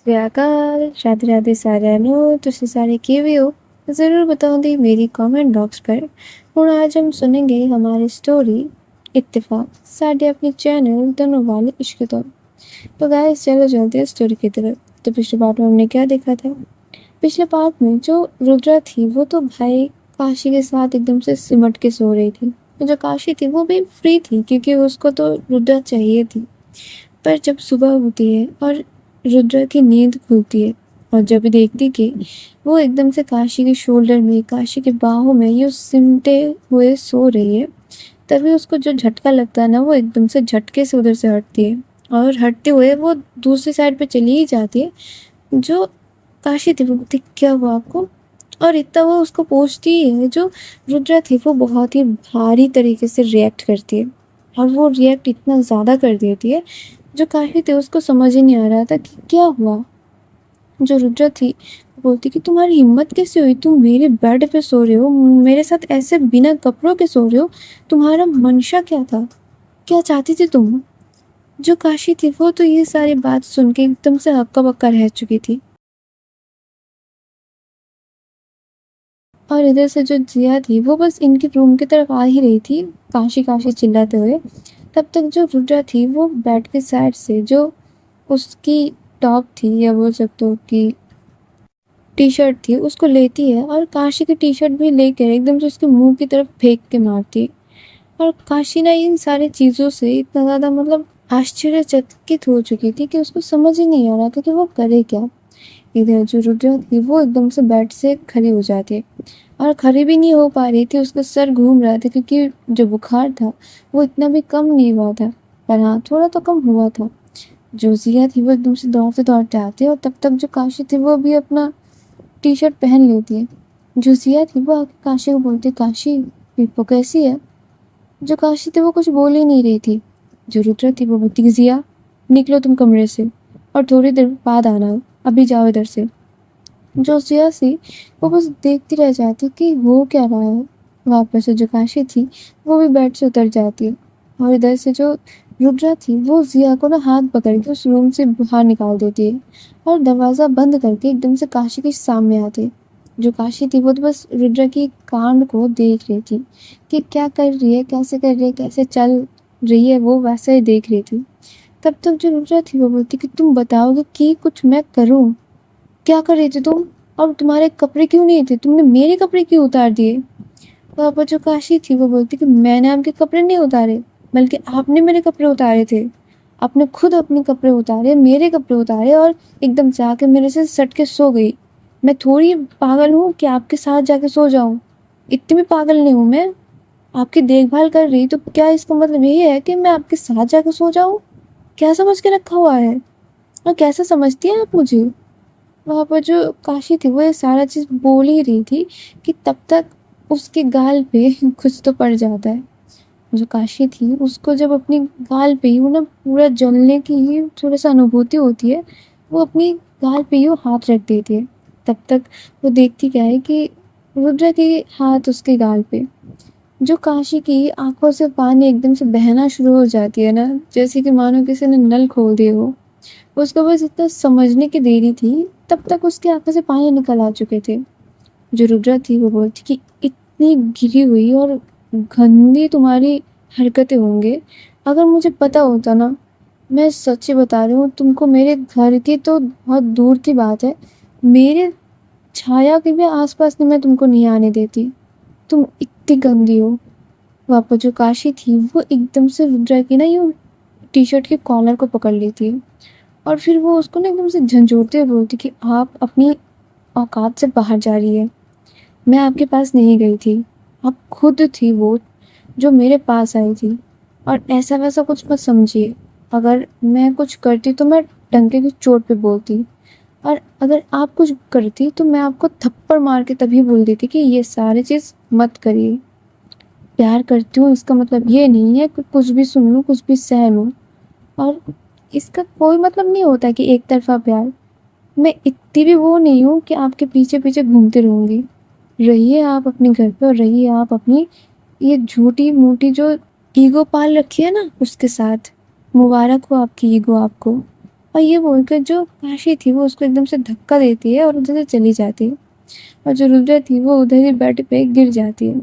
ਸ੍ਰੀ ਅਕਾਲ, राधे राधे ਸਾਰਿਆਂ ਨੂੰ। ਤੁਸੀਂ ਸਾਰੇ ਕਿਵੇਂ हो? ज़रूर बताऊंगी मेरी कमेंट बॉक्स पर। ਹੁਣ आज हम सुनेंगे हमारी स्टोरी इत्तेफाक साढ़े अपने चैनल दोनों वाले इश्क तो। तो गाइस चलो चलते हैं स्टोरी की तरफ। तो पिछले पार्ट में हमने क्या देखा था? पिछले पार्ट में जो रुद्रा थी वो तो भाई काशी के साथ एकदम से सिमट के सो रही थी। जो काशी थी वो भी फ्री थी क्योंकि उसको तो रुद्रा चाहिए थी। पर जब सुबह होती है और रुद्रा की नींद खुलती है और जब देखती कि वो एकदम से काशी के शोल्डर में, काशी के बाहों में यूँ सिमटे हुए सो रही है, तभी उसको जो झटका लगता है ना, वो एकदम से झटके से उधर से हटती है और हटते हुए वो दूसरी साइड पे चली ही जाती है। जो काशी थी वो बोलती, क्या हुआ आपको? और इतना वो उसको पूछती ही है। जो रुद्रा थी वो बहुत ही भारी तरीके से रिएक्ट करती है और वो रिएक्ट इतना ज़्यादा कर देती है, जो काशी थी उसको समझ ही नहीं आ रहा था कि क्या हुआ। जो रुद्रा थी वो बोलती कि तुम्हारी हिम्मत कैसे हुई? तुम मेरे बेड पे सो रहे हो, मेरे साथ ऐसे बिना कपड़ों के सो रहे हो। तुम्हारा मंशा क्या था? क्या चाहती थी तुम? जो काशी थी वो तो ये सारी बात सुन के एकदम से हक्का बक्का रह चुकी थी। और इधर से जो जिया थी वो बस इनके रूम की तरफ आ ही रही थी, काशी काशी चिल्लाते हुए। तब तक जो रुद्रा थी वो बेड के साइड से जो उसकी टॉप थी, या बोल सकते हो कि टी शर्ट थी, उसको लेती है और काशी की टी शर्ट भी लेकर एकदम से उसके मुंह की तरफ फेंक के मारती है। और काशी ना इन सारी चीज़ों से इतना ज़्यादा मतलब आश्चर्यचकित हो चुकी थी कि उसको समझ ही नहीं आ रहा था कि वो करे क्या। इधर जो रुद्रा थी वो एकदम से बेड से खड़ी हो जाती है और खड़ी भी नहीं हो पा रही थी, उसका सर घूम रहा था क्योंकि जो बुखार था वो इतना भी कम नहीं हुआ था, पर हाँ थोड़ा तो कम हुआ था। जो जिया थी वो एकदम से दौड़ते दौड़ते आती है और तब तक जो काशी थी वो भी अपना टी शर्ट पहन लेती है। जो जिया थी वो आके काशी को बोलती है, काशी पीपो कैसी है? जो काशी थी वो कुछ बोल ही नहीं रही थी। जो रुद्रा थी वो बोलती, जिया निकलो तुम कमरे से और थोड़ी देर बाद आना, अभी जाओ इधर से। जो जिया थी वो बस देखती रह जाती कि हो क्या रहा है। वापस से जो काशी थी वो भी बेड से उतर जाती है और इधर से जो रुद्रा थी वो जिया को ना हाथ पकड़ के उस रूम से बाहर निकाल देती है और दरवाज़ा बंद करके एकदम से काशी के सामने आती है। जो काशी थी वो तो बस रुद्रा की कांड को देख रही थी कि क्या कर रही है, कैसे कर रही है, कैसे चल रही है, वो वैसे ही देख रही थी। तब तक जो रुद्रा थी वो बोलती कि तुम बताओगे कि कुछ मैं करूं? क्या कर रही थी तुम? और तुम्हारे कपड़े क्यों नहीं थे? तुमने मेरे कपड़े क्यों उतार दिए? वहाँ पर जो काशी थी वो बोलती कि मैंने आपके कपड़े नहीं उतारे, बल्कि आपने मेरे कपड़े उतारे थे। आपने खुद अपने कपड़े उतारे, मेरे कपड़े उतारे और एकदम से आके मेरे से सट के सो गई। मैं थोड़ी पागल हूँ कि आपके साथ जाके सो जाऊँ? इतनी भी पागल नहीं हूँ मैं। आपकी देखभाल कर रही तो क्या इसका मतलब यही है कि मैं आपके साथ जाके सो जाऊँ? क्या समझ के रखा हुआ है? और कैसे समझती हैं आप मुझे? वहाँ पर जो काशी थी वो ये सारा चीज़ बोल ही रही थी कि तब तक उसके गाल पे कुछ तो पड़ जाता है। जो काशी थी उसको जब अपनी गाल पे यूँ ना पूरा जलने की ही थोड़ा सा अनुभूति होती है, वो अपनी गाल पे यूँ हाथ रख देती है। तब तक वो देखती क्या है कि रुद्र के हाथ उसके गाल पे। जो काशी की आंखों से पानी एकदम से बहना शुरू हो जाती है ना, जैसे कि मानो किसी ने नल खोल दिए हो। उसको बस इतना समझने की देरी थी, तब तक उसकी आंखों से पानी निकल आ चुके थे। जो रुद्रा थी वो बोलती कि इतनी गिरी हुई और गंदी तुम्हारी हरकतें होंगे। अगर मुझे पता होता ना, मैं सच्ची बता रही हूँ तुमको, मेरे घर की तो बहुत दूर की बात है, मेरे छाया के भी आसपास में मैं तुमको नहीं आने देती। तुम इतनी गंदी हो। वहाँ पर जो काशी थी वो एकदम से रुद्रा की ना यूँ टी शर्ट के कॉलर को पकड़ लेती है और फिर वो उसको ना एकदम से झंझोड़ते हुए बोलती कि आप अपनी औकात से बाहर जा रही है। मैं आपके पास नहीं गई थी, आप खुद थी वो जो मेरे पास आई थी। और ऐसा वैसा कुछ मत समझिए। अगर मैं कुछ करती तो मैं डंके की चोट पे बोलती, और अगर आप कुछ करती तो मैं आपको थप्पड़ मार के तभी बोल देती कि ये सारी चीज़ मत करिए। प्यार करती हूँ इसका मतलब ये नहीं है कि कुछ भी सुन लूँ, कुछ भी सह लूँ। और इसका कोई मतलब नहीं होता कि एक तरफा प्यार। मैं इतनी भी वो नहीं हूँ कि आपके पीछे पीछे घूमती रहूँगी। रहिए आप अपने घर पे और रहिए आप अपनी ये झूठी मूठी जो ईगो पाल रखी है ना उसके साथ। मुबारक हो आपकी ईगो आपको। और ये बोलकर जो काशी थी वो उसको एकदम से धक्का देती है और उधर से चली जाती है। और जो रुद्रा थी वो उधर ही बेड पे गिर जाती है।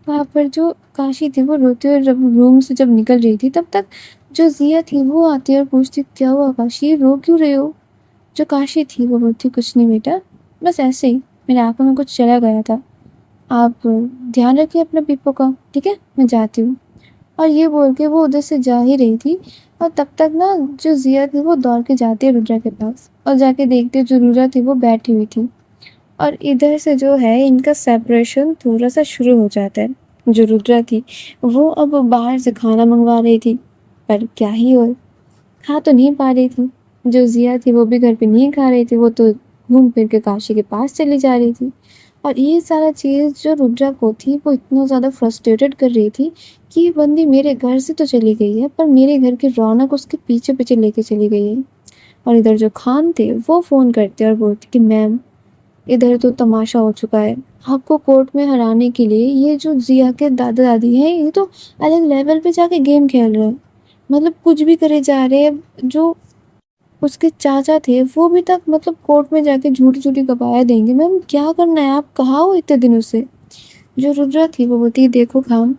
वहाँ पर जो काशी थी वो रोते हुए जब रूम से जब निकल रही थी, तब तक जो जिया थी वो आती है और पूछती, क्या हुआ काशी, रो क्यों रहे हो? जो काशी थी वो बोलती, कुछ नहीं बेटा, बस ऐसे ही मेरे आंखों में कुछ चला गया था। आप ध्यान रखिए अपने पीपो का, ठीक है, मैं जाती हूँ। और ये बोल के वो उधर से जा ही रही थी, और तब तक ना जो जिया थी वो दौड़ के जाती है रुद्रा के पास, और जाके देखती है जो रुद्रा थी वो बैठी हुई थी। और इधर से जो है इनका सेपरेशन थोड़ा सा शुरू हो जाता है। जो रुद्रा थी वो अब बाहर से खाना मंगवा रही थी, पर क्या ही हो, खा तो नहीं पा रही थी। जो जिया थी वो भी घर पे नहीं खा रही थी, वो तो घूम फिर के काशी के पास चली जा रही थी। और ये सारा चीज़ जो रुद्रा को थी वो इतना ज़्यादा फ्रस्ट्रेटेड कर रही थी कि ये बंदी मेरे घर से तो चली गई है, पर मेरे घर की रौनक उसके पीछे पीछे लेके चली गई है। और इधर जो खान थे वो फ़ोन करते और बोलते कि मैम, इधर तो तमाशा हो चुका है। आपको कोर्ट में हराने के लिए ये जो जिया के दादा दादी हैं ये तो अलग लेवल पे जाके गेम खेल रहे हैं, मतलब कुछ भी करे जा रहे हैं। जो उसके चाचा थे वो भी तक मतलब कोर्ट में जाके झूठी झूठी गवाह देंगे। मैम क्या करना है, आप कहाँ हो इतने दिनों से? जो रुद्रा थी वो बोलती, देखो खान,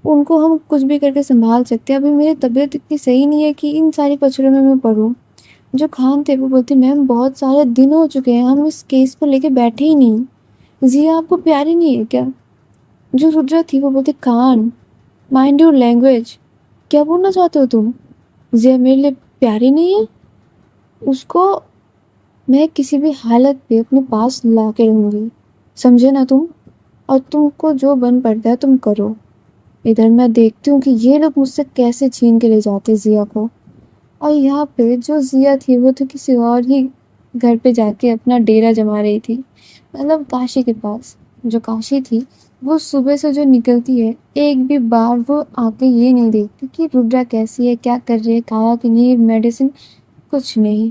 उनको हम कुछ भी करके संभाल सकते हैं, अभी मेरी तबीयत इतनी सही नहीं है कि इन सारी पछड़ों में मैं पढ़ूँ। जो खान थे वो बोलते, मैम बहुत सारे दिन हो चुके हैं, हम इस केस को लेके बैठे ही नहीं। जिया आपको प्यारी नहीं है क्या? जो रुद्रा थी वो बोलती, खान, माइंड योर लैंग्वेज, क्या बोलना चाहते हो तुम? जिया मेरे लिए प्यारी नहीं है, उसको मैं किसी भी हालत पे अपने पास ला के रहूंगी, समझे ना तुम? और तुमको जो बन पड़ता है तुम करो। इधर मैं देखती हूँ कि ये लोग मुझसे कैसे छीन के ले जाते जिया को। और यहाँ पे जो जिया थी वो तो किसी और ही घर पे जाके अपना डेरा जमा रही थी, मतलब काशी के पास। जो काशी थी वो सुबह से जो निकलती है, एक भी बार वो आके ये नहीं देखती कि रुद्रा कैसी है, क्या कर रही है, खाया कि नहीं, मेडिसिन, कुछ नहीं।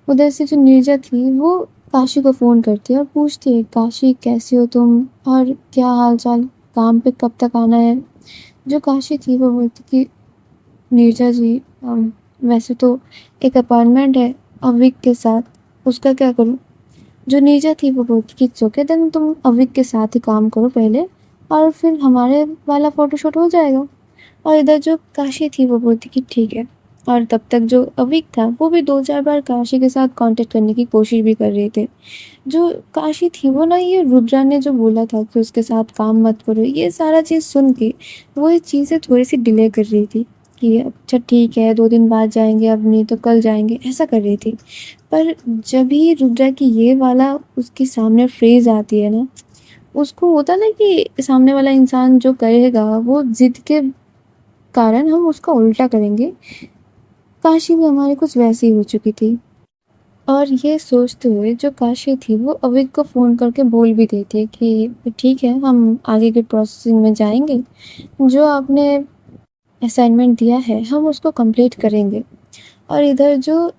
उधर से जो नीरजा थी वो काशी को फ़ोन करती है और पूछती है, काशी कैसी हो तुम, और क्या हाल चाल, काम पे कब तक आना है? जो काशी थी वो बोलती कि नीरजा जी, वैसे तो एक अपार्टमेंट है अविक के साथ, उसका क्या करूँ? जो नीरजा थी वो बोलती कि इट्स ओके, देन तुम अविक के साथ ही काम करो पहले, और फिर हमारे वाला फ़ोटोशूट हो जाएगा। और इधर जो काशी थी वो बोलती कि ठीक है। और तब तक जो अविक था वो भी 2-4 बार काशी के साथ कांटेक्ट करने की कोशिश भी कर रहे थे। जो काशी थी वो ना, ये रुद्रा ने जो बोला था कि उसके साथ काम मत करो, ये सारा चीज़ सुन के वो ये चीज़ें थोड़ी-सी डिले कर रही थी कि अच्छा ठीक है, 2 दिन बाद जाएँगे, अब नहीं तो कल जाएँगे, ऐसा कर रही थी। पर जब ही रुद्रा की ये वाला उसके सामने फ्रेज़ आती है ना, उसको होता है ना कि सामने वाला इंसान जो करेगा वो ज़िद के कारण हम उसका उल्टा करेंगे। काशी भी हमारे कुछ वैसी ही हो चुकी थी। और ये सोचते हुए जो काशी थी वो अविक को फ़ोन करके बोल भी देती है कि ठीक है, हम आगे के प्रोसेसिंग में जाएँगे। जो आपने असाइनमेंट दिया है हम उसको कंप्लीट करेंगे। और इधर जो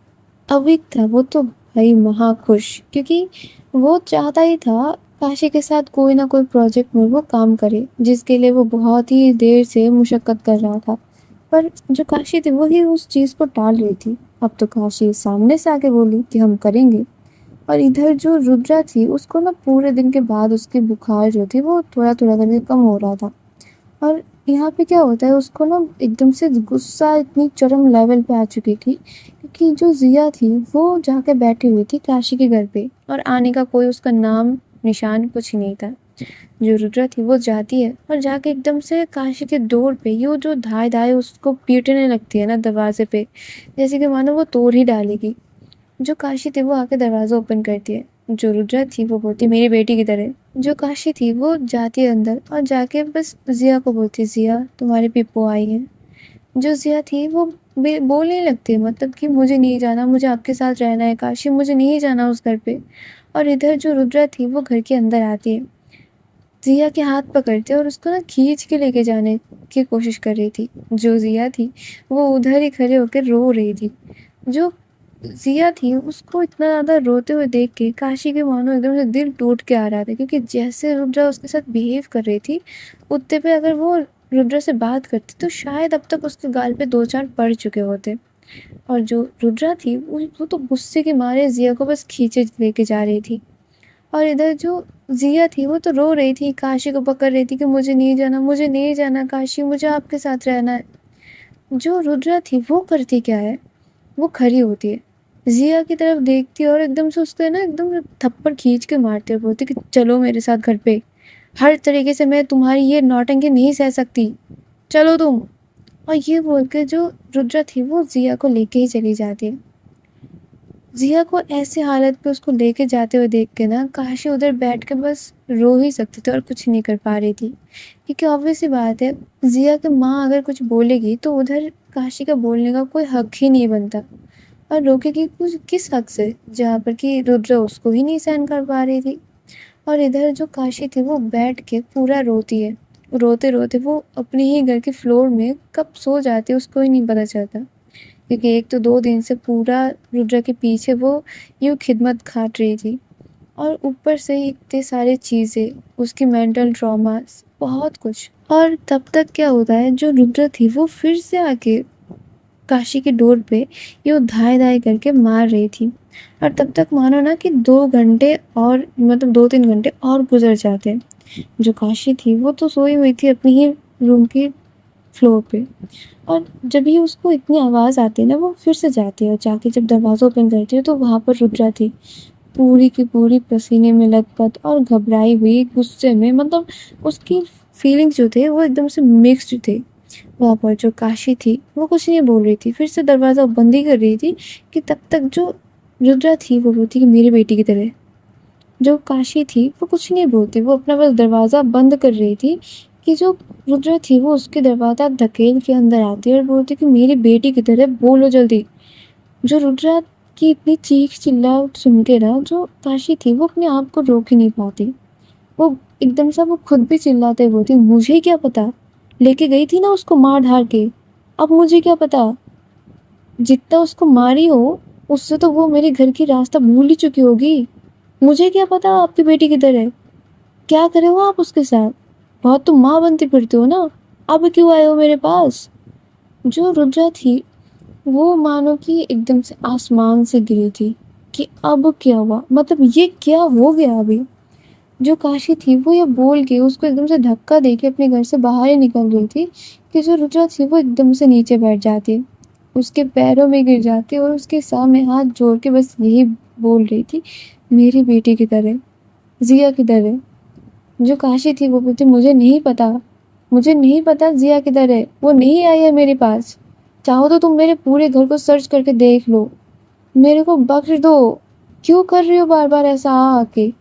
अविक था वो तो भाई महा खुश, क्योंकि वो चाहता ही था काशी के साथ कोई ना कोई प्रोजेक्ट में वो काम करे, जिसके लिए वो बहुत ही देर से मुशक्कत कर रहा था। पर जो काशी थी वही उस चीज़ को टाल रही थी। अब तो काशी सामने से आके बोली कि हम करेंगे। और इधर जो रुद्रा थी उसको ना पूरे दिन के बाद उसकी बुखार जो थी वो थोड़ा थोड़ा करके कम हो रहा था। और यहाँ पे क्या होता है, उसको ना एकदम से गुस्सा इतनी चरम लेवल पे आ चुकी थी, क्योंकि जो जिया थी वो जाके बैठी हुई थी काशी के घर पे, और आने का कोई उसका नाम निशान कुछ नहीं था। जो रुद्रा थी वो जाती है और जाके एकदम से काशी के डोर पे ये जो धाए धाए उसको पीटने लगती है ना दरवाजे पे, जैसे कि मानो वो तोड़ ही डालेगी। जो काशी थी वो आके दरवाज़ा ओपन करती है। जो रुद्रा थी वो बोलती है, मेरी बेटी की तरह। जो काशी थी वो जाती है अंदर और जाके बस जिया को बोलती है, जिया तुम्हारी पिप्पो आई है। जो जिया थी वो बोलने लगती है, मतलब कि मुझे नहीं जाना, मुझे आपके साथ रहना है काशी, मुझे नहीं जाना उस घर पे। और इधर जो रुद्रा थी वो घर के अंदर आती है, जिया के हाथ पकड़ते और उसको ना खींच के लेके जाने की कोशिश कर रही थी। जो जिया थी वो उधर ही खड़े होकर रो रही थी। जो जिया थी उसको इतना ज़्यादा रोते हुए देख के काशी के मानो एकदम से दिल टूट के आ रहा था, क्योंकि जैसे रुद्रा उसके साथ बिहेव कर रही थी उतने पे अगर वो रुद्रा से बात करती तो शायद अब तक उसके गाल पे 2-4 पड़ चुके होते। और जो रुद्रा थी वो तो गुस्से के मारे ज़िया को बस खींचे लेके जा रही थी। और इधर जो ज़िया थी वो तो रो रही थी, काशी को पकड़ रही थी कि मुझे नहीं जाना, मुझे नहीं जाना काशी, मुझे आपके साथ रहना है। जो रुद्रा थी वो करती क्या है, वो खड़ी होती है, ज़िया की तरफ देखती है और एकदम से उसको है ना एकदम थप्पड़ खींच के मारती है, बोलती कि चलो मेरे साथ घर पे, हर तरीके से मैं तुम्हारी ये नौटंकी नहीं सह सकती, चलो तुम। और ये बोल के जो रुद्रा थी वो ज़िया को लेके ही चली जाती है। ज़िया को ऐसी हालत पे उसको लेके जाते हुए देख के ना काशी उधर बैठ के बस रो ही सकती थी और कुछ नहीं कर पा रही थी, क्योंकि ऑब्वियस सी बात है, ज़िया की माँ अगर कुछ बोलेगी तो उधर काशी का बोलने का कोई हक ही नहीं बनता। और रोकेगी कुछ किस हक से, जहाँ पर कि रुद्र उसको ही नहीं सहन कर पा रही थी। और इधर जो काशी थी वो बैठ के पूरा रोती है, रोते रोते वो अपने ही घर के फ्लोर में कब सो जाती है उसको ही नहीं पता चलता, क्योंकि एक तो 2 दिन से पूरा रुद्र के पीछे वो यूँ खिदमत खाट रही थी, और ऊपर से ही इतने सारे चीज़ें, उसकी मेंटल ट्रॉमास, बहुत कुछ। और तब तक क्या होता है, जो रुद्र थी वो फिर से आके काशी की डोर पे यूँ धाए-धाए करके मार रही थी। और तब तक मानो ना कि 2 घंटे और मतलब 2-3 घंटे और गुज़र जाते। जो काशी थी वो तो सोई हुई थी अपनी ही रूम की फ्लोर पे, और जब ही उसको इतनी आवाज़ आती है ना वो फिर से जाती है, और जाके जब दरवाज़ा ओपन करती है तो वहाँ पर रुद्रा थी, पूरी की पूरी पसीने में लथपथ और घबराई हुई, गुस्से में, मतलब उसकी फीलिंग्स जो थे वो एकदम से मिक्स्ड थे। वहाँ पर जो काशी थी वो कुछ नहीं बोल रही थी, फिर से दरवाज़ा बंद ही कर रही थी, कि तब तक जो रुद्रा थी वो बोलती कि मेरी बेटी की तरह। जो काशी थी वो कुछ नहीं बोलती, वो अपना बस दरवाज़ा बंद कर रही थी, कि जो रुद्रा थी वो उसके दरवाज़ा धकेल के अंदर आती और बोलती कि मेरी बेटी की तरह बोलो जल्दी। जो रुद्रा की इतनी चीख चिल्लाहट सुन के ना जो काशी थी वो अपने आप को रोक ही नहीं पाती। वो एकदम से वो खुद भी चिल्लाते बोलती, मुझे क्या पता, लेके गई थी ना उसको मार धार के, अब मुझे क्या पता, जितना उसको मारी हो उससे तो वो मेरे घर की रास्ता भूल ही चुकी होगी, मुझे क्या पता आपकी बेटी किधर है, क्या करे हो आप उसके साथ, बहुत तुम माँ बनती फिरते हो ना, अब क्यों आए हो मेरे पास। जो रुद्रा थी वो मानो कि एकदम से आसमान से गिरी थी, कि अब क्या हुआ, मतलब ये क्या हो गया अभी। जो काशी थी वो ये बोल के उसको एकदम से धक्का देके अपने घर से बाहर ही निकल रही थी, कि जो रुद्रा थी वो एकदम से नीचे बैठ जाती, उसके पैरों में गिर जाती और उसके सामने हाथ जोड़ के बस यही बोल रही थी, मेरी बेटी की तरह, ज़िया की तरह। जो काशी थी वो बोलती, मुझे नहीं पता, मुझे नहीं पता ज़िया किधर है, वो नहीं आई है मेरे पास, चाहो तो तुम मेरे पूरे घर को सर्च करके देख लो, मेरे को बख्श दो, क्यों कर रही हो बार बार ऐसा आ आके।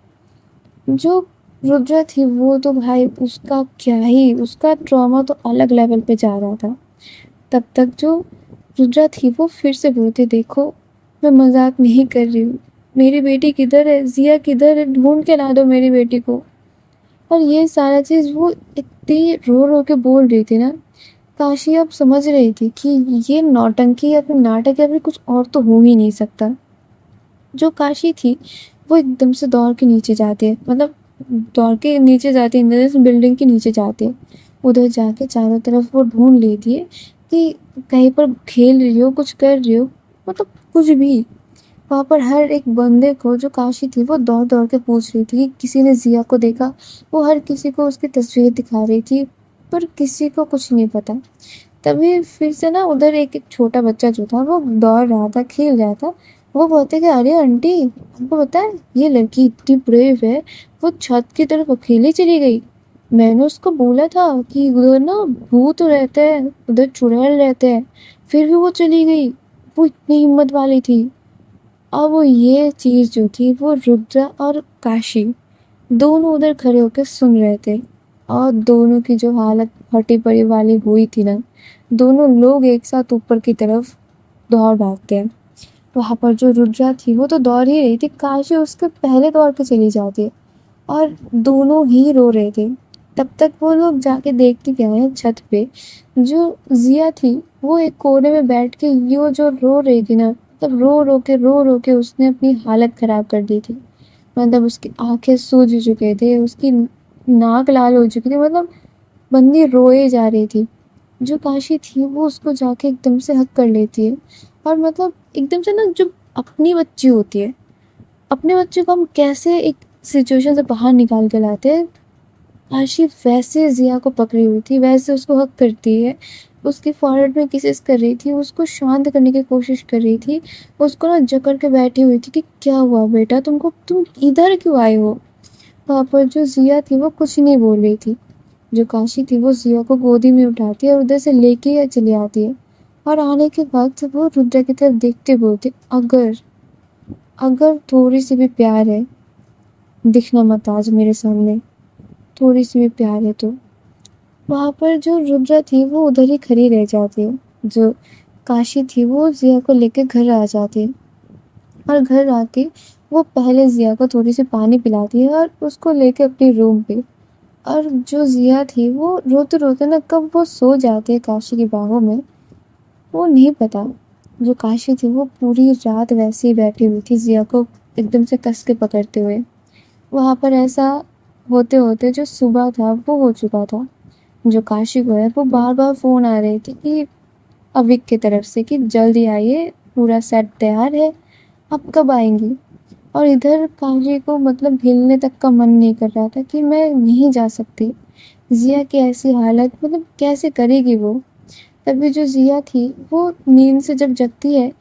जो रुद्रा थी वो तो भाई उसका क्या ही, उसका ट्रॉमा तो अलग लेवल पे जा रहा था। तब तक जो रुद्रा थी वो फिर से बोलती, देखो मैं मजाक नहीं कर रही हूँ, मेरी बेटी किधर है, ज़िया किधर है, ढूंढ के ला दो मेरी बेटी को। और ये सारा चीज़ वो इतनी रो रो के बोल रही थी ना, काशी अब समझ रही थी कि ये नौटंकी या फिर नाटक या फिर कुछ और तो हो ही नहीं सकता। जो काशी थी वो एकदम से दौड़ के नीचे जाती है, मतलब दौड़ के नीचे जाती है, बिल्डिंग के नीचे जाती है, उधर जाके चारों तरफ वो ढूंढ लेती है कि कहीं पर खेल रही हो, कुछ कर रही हो, मतलब कुछ भी। वहाँ पर हर एक बंदे को, जो काशी थी वो दौड़ दौड़ के पूछ रही थी कि किसी ने ज़िया को देखा, वो हर किसी को उसकी तस्वीर दिखा रही थी, पर किसी को कुछ नहीं पता। तभी फिर से ना उधर एक छोटा बच्चा जो था वो दौड़ रहा था, खेल रहा था, वो बोलते कि अरे आंटी, आपको पता है ये लड़की इतनी ब्रेव है, वो छत की तरफ अकेली चली गई, मैंने उसको बोला था कि उधर ना भूत रहते हैं, उधर चुड़ैल रहते हैं, फिर भी वो चली गई, वो इतनी हिम्मत वाली थी। अब वो ये चीज़ जो थी वो रुद्र और काशी दोनों उधर खड़े होकर सुन रहे थे, और दोनों की जो हालत फटी पड़ी वाली हुई थी ना, दोनों लोग एक साथ ऊपर की तरफ दौड़ भागते हैं। वहाँ पर जो रुद्रा थी वो तो दौड़ ही रही थी, काशी उसके पहले दौड़ के चली जाती है, और दोनों ही रो रहे थे। तब तक वो लोग जाके देखते क्या है, छत पे जो ज़िया थी वो एक कोने में बैठ के यो जो रो रही थी ना, तब रो रो के उसने अपनी हालत ख़राब कर दी थी। मतलब उसकी आंखें सूज चुके थे, उसकी नाक लाल हो चुकी थी, मतलब बंदी रोए जा रही थी। जो काशी थी वो उसको जाके एकदम से हक कर लेती है और मतलब एकदम से ना जो अपनी बच्ची होती है, अपने बच्चे को हम कैसे एक सिचुएशन से बाहर निकाल के लाते हैं, आशी वैसे ज़िया को पकड़ी हुई थी, वैसे उसको हग करती है, उसके फॉरहेड में किसेस कर रही थी, उसको शांत करने की कोशिश कर रही थी, उसको ना जकड़ के बैठी हुई थी कि क्या हुआ बेटा तुमको, तुम इधर क्यों आए हो? वहाँ पर जो ज़िया थी वो कुछ नहीं बोल रही थी। जो काशी थी वो ज़िया को गोदी में उठाती है और उधर से लेके चली आती है, और आने के वक़्त वो रुद्रा की तरफ देखते बोलती, अगर अगर थोड़ी सी भी प्यार है, दिखना मत आज मेरे सामने, थोड़ी सी भी प्यार है तो। वहाँ पर जो रुद्रा थी वो उधर ही खड़ी रह जाती है। जो काशी थी वो ज़िया को लेके घर आ जाती है, और घर आके वो पहले ज़िया को थोड़ी सी पानी पिलाती है और उसको लेके अपने रूम पे। और जो ज़िया थी वो रोते-रोते ना कब वो सो जाती है काशी की बाहों में, वो नहीं पता। जो काशी थी वो पूरी रात वैसे ही बैठी हुई थी ज़िया को एकदम से कस के पकड़ते हुए। वहाँ पर ऐसा होते-होते जो सुबह था वो हो चुका था। जो काशी को है वो बार-बार फ़ोन आ रहे थे कि अविक की तरफ से कि जल्दी आइए, पूरा सेट तैयार है, आप कब आएँगी? और इधर काशी को मतलब हिलने तक का मन नहीं कर रहा था कि मैं नहीं जा सकती। ज़िया की ऐसी हालत मतलब कैसे करेगी वो? तभी जो ज़िया थी वो नींद से जब जगती है,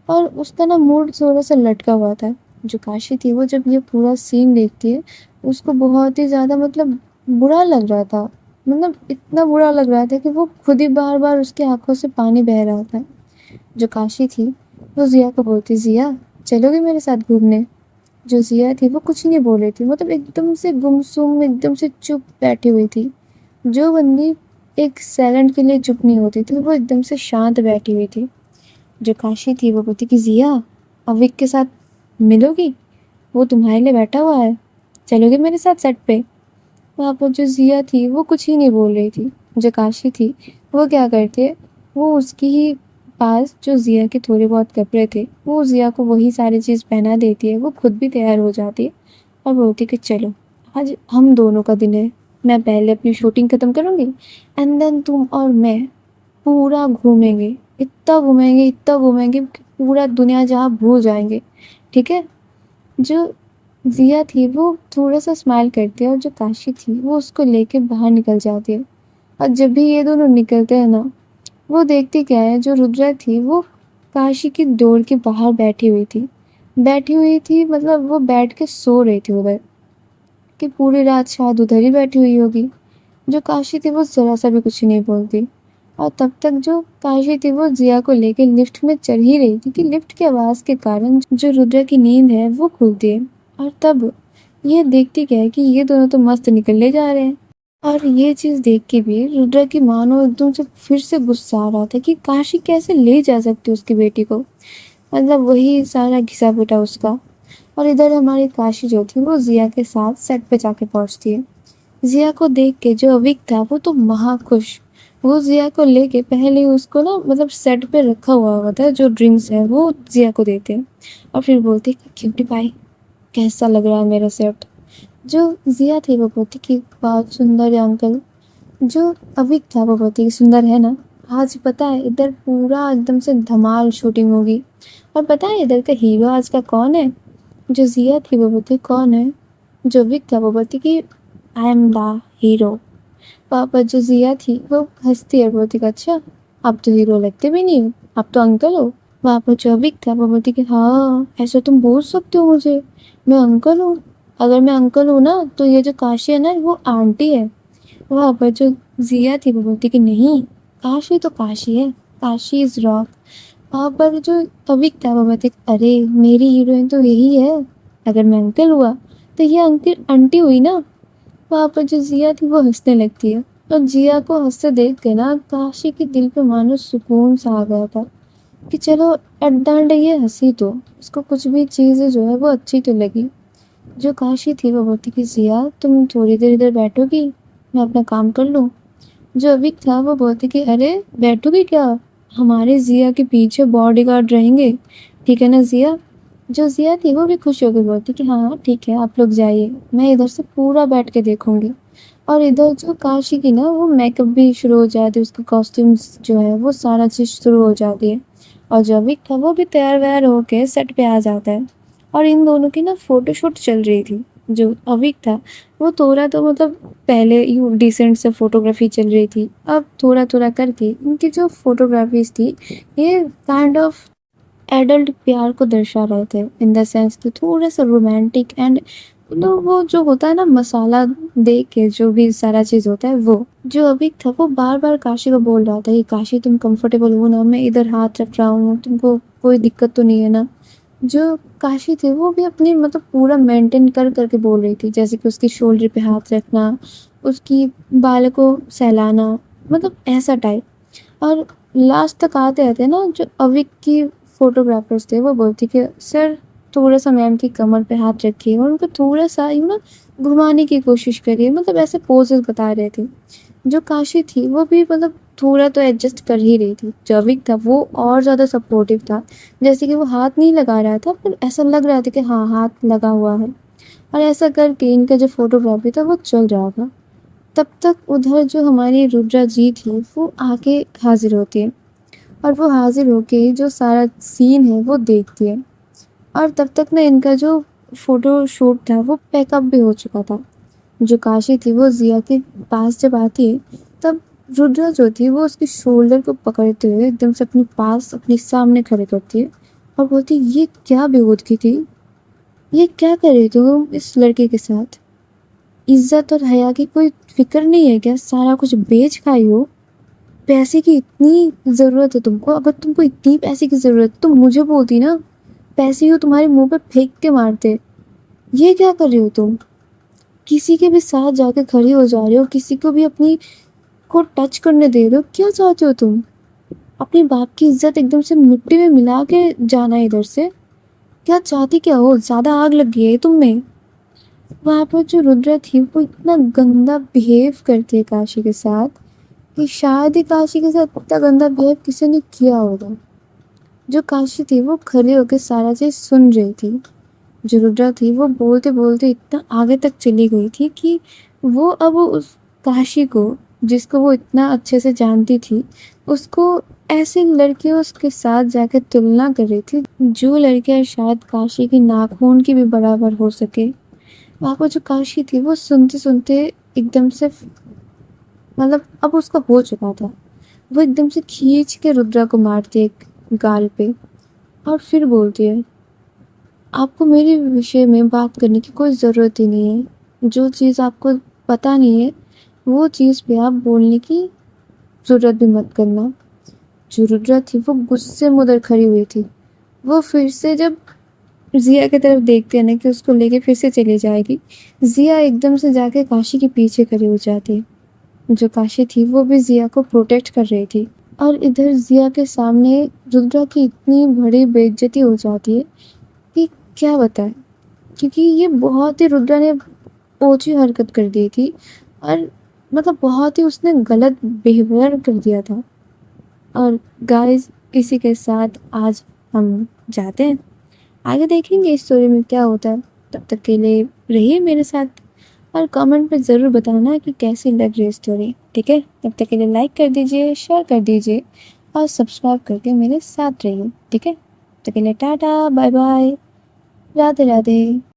और उसका ना मूड थोड़ा-सा लटका हुआ था। जो काशी थी वो जब ये पूरा सीन देखती है, उसको बहुत ही ज़्यादा मतलब बुरा लग रहा था। मतलब इतना बुरा लग रहा था कि वो खुद ही बार-बार उसकी आँखों से पानी बह रहा था। जो काशी थी वो ज़िया को बोलती, ज़िया चलोगी मेरे साथ घूमने? जो ज़िया थी वो कुछ नहीं बोल रही थी, मतलब एकदम से गुमसुम, एकदम से चुप बैठी हुई थी। जो बंदी एक सेकंड के लिए चुप नहीं होती थी, वो एकदम से शांत बैठी हुई थी। जो काशी थी वो बोलती कि ज़िया, अविक के साथ मिलोगी? वो तुम्हारे लिए बैठा हुआ है, चलोगे मेरे साथ सेट पे? वहाँ पर जो ज़िया थी वो कुछ ही नहीं बोल रही थी। जो काशी थी वो क्या करती है, वो उसकी ही पास जो ज़िया के थोड़े बहुत कपड़े थे, वो ज़िया को वही सारी चीज़ पहना देती है। वो खुद भी तैयार हो जाती है और बोलती है कि चलो, आज हम दोनों का दिन है। मैं पहले अपनी शूटिंग ख़त्म करूँगी, एंड देन तुम और मैं पूरा घूमेंगे। इतना घूमेंगे कि पूरा दुनिया जहाँ भूल जाएँगे, ठीक है? जो ज़िया थी वो थोड़ा-सा स्माइल करती है, और जो काशी थी वो उसको लेके बाहर निकल जाती है। और जब भी ये दोनों निकलते हैं ना, वो देखती क्या है, जो रुद्रा थी वो काशी की डोर के बाहर बैठी हुई थी। बैठी हुई थी मतलब वो बैठ के सो रही थी उधर, कि पूरी रात शायद उधर ही बैठी हुई होगी। जो काशी थी वो ज़रा-सा भी कुछ नहीं बोलती, और तब तक जो काशी थी वो ज़िया को लेके लिफ्ट में चढ़ ही रही थी कि लिफ्ट की आवाज़ के कारण जो रुद्रा की नींद है वो खुलती है। और तब ये देखती क्या है कि ये दोनों तो मस्त निकले जा रहे हैं। और ये चीज़ देख के भी रुद्रा की मानो एकदम से फिर से गुस्सा आ रहा था कि काशी कैसे ले जा सकती है उसकी बेटी को, मतलब वही सारा घिसा-पिटा उसका। और इधर हमारी काशी जो थी वो ज़िया के साथ सेट पे जाके पहुँचती है। ज़िया को देख के जो अविक था वो तो महा खुश। वो ज़िया को लेके पहले ही उसको ना मतलब सेट पे रखा हुआ होता है, जो ड्रिंक्स है वो ज़िया को देते हैं, और फिर बोलते हैं कि क्यूटी पाई, कैसा लग रहा है मेरा सेट? जो ज़िया थी वो बोलती कि बहुत सुंदर है अंकल। जो अविक था वो बोलती कि सुंदर है ना? आज पता है इधर पूरा एकदम से धमाल शूटिंग होगी। और पता है इधर का हीरो आज का कौन है? जो ज़िया थी वो बोलती कौन है? जो अविक था वो बोलती कि आई एम द हीरो। वहाँ पर जो ज़िया थी वो हँसती है, बोलती कि अच्छा, आप तो हीरो लगते भी नहीं हो, आप तो अंकल हो। वहाँ पर जो अविक था वो बोलती कि हाँ, ऐसा तुम बोल सकते हो मुझे, मैं अंकल हूँ। अगर मैं अंकल हूँ ना तो ये जो काशी है ना वो आंटी है। वहाँ पर जो ज़िया थी वो बोलती कि नहीं, काशी तो काशी है, काशी इज़ रॉक। वहाँ पर जो अविक था वो बोलते अरे मेरी हीरोइन तो यही है, अगर मैं अंकल हुआ तो ये अंकल आंटी हुई ना। वहाँ पर जो ज़िया थी वो हँसने लगती है, और ज़िया को हँसते देख के ना काशी के दिल पे मानो सुकून सा आ गया था कि चलो एट द एंड ये हँसी तो, इसको कुछ भी चीज़ें जो है वो अच्छी तो लगी। जो काशी थी वो बोलती कि ज़िया तुम थोड़ी देर इधर बैठोगी, मैं अपना काम कर लूँ? जो अविक था वो बोलती कि अरे बैठोगी क्या, हमारे ज़िया के पीछे बॉडीगार्ड रहेंगे, ठीक है ना ज़िया? जो ज़िया थी वो भी खुश होकर बोलती कि हाँ ठीक है, आप लोग जाइए, मैं इधर से पूरा बैठ के देखूंगी। और इधर जो काशी की ना वो मेकअप भी शुरू हो जाती है, उसके कॉस्ट्यूम्स जो है वो सारा चीज़ शुरू हो जाती है। और जो अविक था वो भी तैयार वैयार होके सेट पे आ जाता है और इन दोनों की ना फोटोशूट चल रही थी। जो अविक था वो थोड़ा तो मतलब पहले यूँ डिसेंट से फोटोग्राफी चल रही थी, अब थोड़ा-थोड़ा करके इनकी जो फोटोग्राफीज़ थी ये काइंड ऑफ एडल्ट प्यार को दर्शा रहे थे इन द सेंस कि थोड़ा-सा रोमांटिक एंड मतलब वो जो होता है ना मसाला दे के जो भी सारा चीज़ होता है वो। जो अविक था वो बार-बार काशी को बोल रहा था कि काशी तुम कंफर्टेबल हो ना? मैं इधर हाथ रख रहा हूँ, तुमको कोई दिक्कत तो नहीं है ना? जो काशी थी वो भी अपनी मतलब पूरा मेंटेन कर के बोल रही थी, जैसे कि उसकी शोल्डर पे हाथ रखना, उसकी बालों को सहलाना, मतलब ऐसा टाइप। और लास्ट तक आते-आते ना जो अविक की फ़ोटोग्राफ़र्स थे वो बोलती कि सर थोड़ा-सा मैम की कमर पे हाथ रखिए और उनको थोड़ा-सा घुमाने की कोशिश करिए, मतलब ऐसे पोज़ेज़ बता रहे थे। जो काशी थी वो भी मतलब थोड़ा तो एडजस्ट कर ही रही थी। जो अविक था वो और ज़्यादा सपोर्टिव था, जैसे कि वो हाथ नहीं लगा रहा था पर ऐसा लग रहा था कि हाँ, हाथ लगा हुआ है। और ऐसा करके इनका जो फ़ोटोग्राफ़ी था वो चल रहा था। तब तक उधर जो हमारी रुद्रा जी थी वो आके हाज़िर होती है और वो हाज़िर होके जो सारा सीन है वो देखती है। और तब तक ना इनका जो फ़ोटो शूट था वो पैकअप भी हो चुका था। जो काशी थी वो ज़िया के पास जब आती है तब रुद्रा जो थी वो उसके शोल्डर को पकड़ते हुए एकदम से अपने पास अपने सामने खड़े करती है और बोलती है, ये क्या बेहूदगी थी? ये क्या कर रही हो तुम इस लड़के के साथ? इज़्ज़त और हया की कोई फ़िक्र नहीं है क्या? सारा कुछ बेच खाई हो? पैसे की इतनी ज़रूरत है तुमको, अगर तुमको इतनी पैसे की ज़रूरत है तो मुझे बोलती ना, पैसे यूँ तुम्हारे मुँह पे फेंक के मारते। ये क्या कर रही हो तुम? किसी के भी साथ जाके खड़ी हो जा रहे हो, किसी को भी अपनी को टच करने दे रहे हो, क्या चाहते हो तुम? अपने बाप की इज़्ज़त एकदम से मिट्टी में मिला के जाना इधर से? क्या चाहती क्या हो? ज़्यादा आग लग गई है तुम में? वहाँ पर जो रुद्रा थी वो इतना गंदा बिहेव करती है काशी के साथ कि शायद ही काशी के साथ इतना गंदा बिहेव किसी ने किया होगा। जो काशी थी वो खड़े होकर सारा चीज़ सुन रही थी। जो रुद्रा थी वो बोलते-बोलते इतना आगे तक चली गई थी कि वो अब उस काशी को, जिसको वो इतना अच्छे से जानती थी, उसको ऐसे लड़कियों के साथ जाकर तुलना कर रही थी, जो लड़कियाँ शायद काशी की नाखून की भी बराबर हो सके। वहाँ पर जो काशी थी वो सुनते-सुनते एकदम से मतलब अब उसका हो चुका था। वो एकदम से खींच के रुद्रा को मारती है एक गाल पे और फिर बोलती है, आपको मेरे विषय में बात करने की कोई ज़रूरत ही नहीं है। जो चीज़ आपको पता नहीं है, वो चीज़ पे आप बोलने की ज़रूरत भी मत करना। जो रुद्रा थी वो गुस्से में उधर खड़ी हुई थी। वो फिर से जब ज़िया की तरफ देखते हैं ना कि उसको लेके फिर से चली जाएगी, ज़िया एकदम से जाके काशी के पीछे खड़ी हो जाती है। जो काशी थी वो भी ज़िया को प्रोटेक्ट कर रही थी और इधर ज़िया के सामने रुद्रा की इतनी बड़ी बेइज्जती हो जाती है कि क्या बताएं, क्योंकि ये बहुत ही रुद्रा ने ओछी हरकत कर दी थी और मतलब बहुत ही उसने गलत बिहेवियर कर दिया था। और गाइस इसी के साथ आज हम जाते हैं, आगे देखेंगे इस स्टोरी में क्या होता है। तब तक के लिए रहिए मेरे साथ और कमेंट में ज़रूर बताना कि कैसी लग रही है स्टोरी, ठीक है? तब तक के लिए लाइक कर दीजिए, शेयर कर दीजिए और सब्सक्राइब करके मेरे साथ रहिए, ठीक है? तब तक के लिए टाटा, बाय बाय, राधे राधे।